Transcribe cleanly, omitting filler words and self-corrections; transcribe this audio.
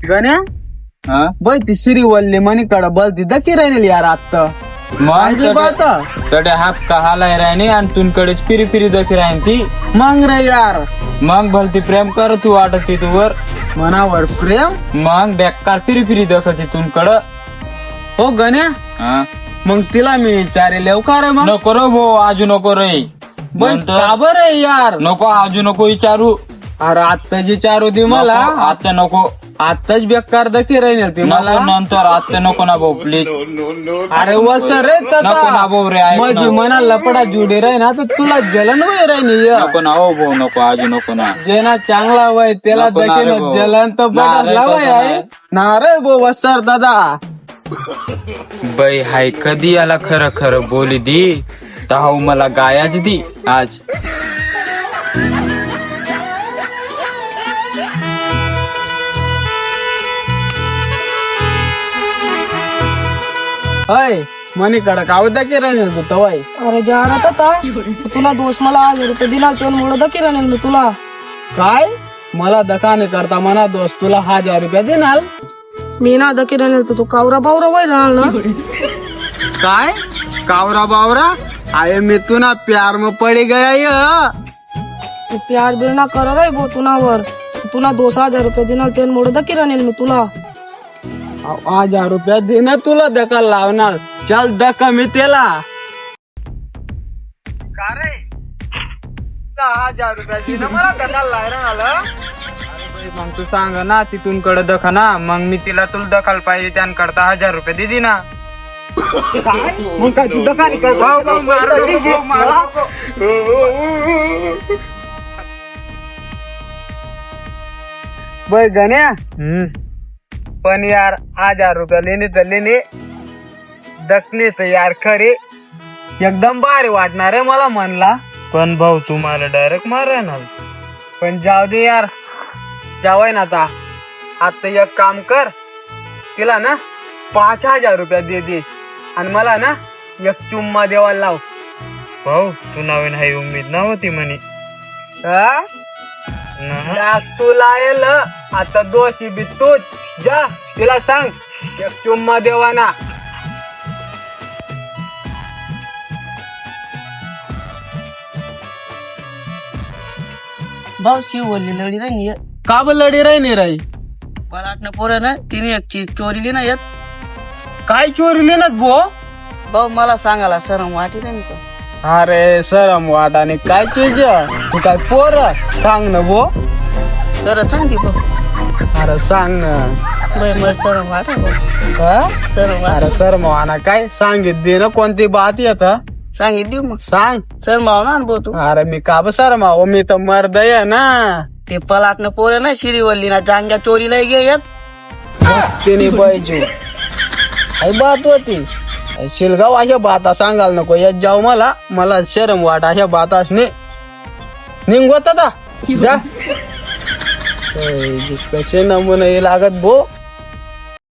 गण्या बाई ती सिरीवल्ली मनीकडे बलती दकी राहिली यार आता मग कडे हाफ कहालाय राहिनी आणि तुमकडेच फिरी फिरी दखी राहीन ती मग रे यार मग भलती प्रेम कर तू वाटत ती तुवर मनावर प्रेम मग बेकार फिरी फिरी दखती तुमकडं. हो गण्या मग तिला मी विचारेल का रे मग नको रे भो आजू नको रे बाई का बरं यार नको आजू नको विचारू. अरे आत्ताच विचारू दे मला आता नको आत्ताच बेकार दकी राहील ती मला नको नंतर आता नको ना भाऊ प्लीज. अरे वस रे नको ना भाऊ रे ऐक माझी ना. मना लपडा जुडी राही ना तर तुला जलन वय राहिनी नको ना हो भाऊ नको आजू नको ना. जेना चांगला वय त्याला नको ना रे दकीन भाऊ. जलन तर ना बटाच रे लावाय तसं आहे नाही. ना रे बो वसर दादा बाई हाय कधी याला खरं खरं बोली दी ताहू मला गायाच दी आज. होय मनीकडे काव दकी राहील तू तवाय अरे जा रहा था तुला दोस्त मला 1000 रुपये दिला त्यामुळे दकी राहील मी तुला. काय मला दकाने करता मना दोस्त तुला 1000 रुपये देणार मी ना दकी राहील तू कावरा बावरा वय राहल ना. काय कावरा बावरा आये मी तू ना प्यार में पड़ी गया ये तू प्यार बिर ना कर रे बो तुनावर तुला 2000 रुपये दिला त्यामुळे दकी राहील मी तुला. 1000 रुपये देणं तुला दका लावणार चल दका मी त्याला का रे 1000 रुपये देणं मला दका लावणार मग तू सांग ना तिथून कडे दखा ना मग मी तिला तुला दखाल पाहिजे त्यांकडता 1000 रुपये दिदी ना. मग काय तू दका नाही बर गण्या पण यार 1000 रुपये लेणे तर लेणे दखणे तर यार खरे एकदम भारी वाटणार आहे मला म्हणला. पण भाऊ तुम्हाला डायरेक्ट मारा ना. पण जाऊ दे यार जावय ना आता एक काम कर तिला ना 5000 रुपये दे आणि मला ना एक चुम्मा देवाला लाव. भाऊ तू नवीन हाय उमेद नव्हती म्हणे. तू लायल आता दोषी बी तूच जा तिला सांग एक चुम्मा देवाना. भाऊ शिव बोलली लढी नाही येत. का ब लढी राही नाही राही पलाटनं पोरं ना तिने एक चीज चोरीली नाही येत. काय चोरीले ना भो भाऊ मला सांगायला सरम वाटी नाही का. अरे सरम वाटाने काय चीज तू काय पोर सांग ना भो तर सांगते भाऊ अरे सांग ना बाई मला सरम वाटा सरम वाट अरे सर मवाना काय सांगित दे ना कोणती बात येत सांगित देऊ मग सांग सर माव ना भाऊ तू अरे मी का ब सर माव मी तर मर्द आहे ना ते पलाटनं पोरं ना शिरीवल्ली ना जांग्या चोरीला गे येत. तिने पाहिजे काही बात होती शिलगाव अशा बाता सांगाल नको येत जाऊ मला शरम वाट अशा बातास निघत आता कसे नमुने लागत भो